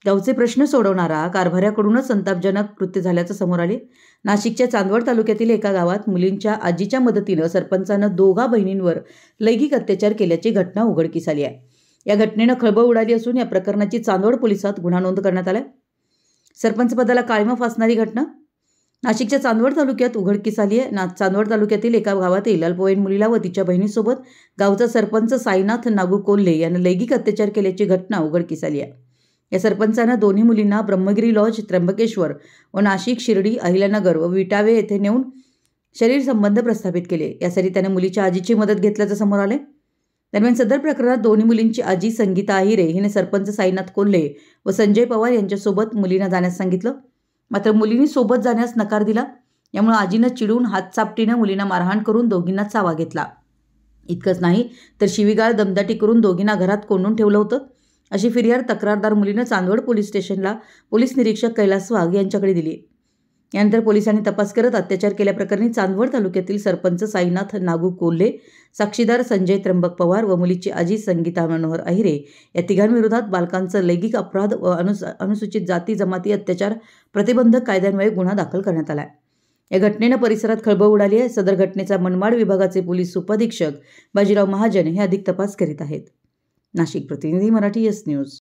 गावचे प्रश्न सोडवणारा कारभाऱ्याकडूनच संतापजनक कृत्य झाल्याचं समोर आले। नाशिकच्या चांदवड तालुक्यातील एका गावात मुलींच्या आजीच्या मदतीनं सरपंचानं दोघा बहिणींवर लैंगिक अत्याचार केल्याची घटना उघडकीस आली आहे। या घटनेनं खळबळ उडाली असून या प्रकरणाची चांदवड पोलिसात गुन्हा नोंद करण्यात आलाय। सरपंच पदाला काळीमा फासणारी घटना नाशिकच्या चांदवड तालुक्यात उघडकीस आली आहे। चांदवड तालुक्यातील एका गावातील अल्पवयीन मुलीला व तिच्या बहिणीसोबत गावचा सरपंच साईनाथ नागू कोल्हे यानं लैंगिक अत्याचार केल्याची घटना उघडकीस आली आहे। या सरपंचानं दोन्ही मुलींना ब्रह्मगिरी लॉज, त्र्यंबकेश्वर व नाशिक, शिर्डी, अहिल्यानगर व विटावे येथे नेऊन शरीर संबंध प्रस्थापित केले। यासाठी त्याने मुलीच्या आजीची मदत घेतल्याचं समोर आले। दरम्यान सदर प्रकरणात दोन्ही मुलींची आजी संगीता आहिरे हिने सरपंच साईनाथ कोल्हे व संजय पवार यांच्यासोबत मुलींना जाण्यास सांगितलं, मात्र मुलींनी सोबत जाण्यास नकार दिला। यामुळे आजीनं चिडून हातचापटीनं मुलींना मारहाण करून दोघींना चावा घेतला। इतकंच नाही तर शिवीगाळ, दमदाटी करून दोघींना घरात कोंडून ठेवलं होतं, अशी फिर्याद तक्रारदार मुलीनं चांदवड पोलीस स्टेशनला पोलीस निरीक्षक कैलास वाघ यांच्याकडे दिली। यानंतर पोलिसांनी तपास करत अत्याचार केल्याप्रकरणी चांदवड तालुक्यातील सरपंच साईनाथ नागू कोल्हे, साक्षीदार संजय त्र्यंबक पवार व मुलीची आजी संगीता मनोहर अहिरे या तिघांविरोधात बालकांचं लैंगिक अपराध व अनुसूचित जाती जमाती अत्याचार प्रतिबंधक कायद्यान्वये गुन्हा दाखल करण्यात आला आहे। या घटनेनं परिसरात खळबळ उडाली आहे। सदर घटनेचा मनमाड विभागाचे पोलीस उपअधीक्षक बाजीराव महाजन हे अधिक तपास करीत आहेत। नाशिक प्रतिनिधी, मराठी एस न्यूज।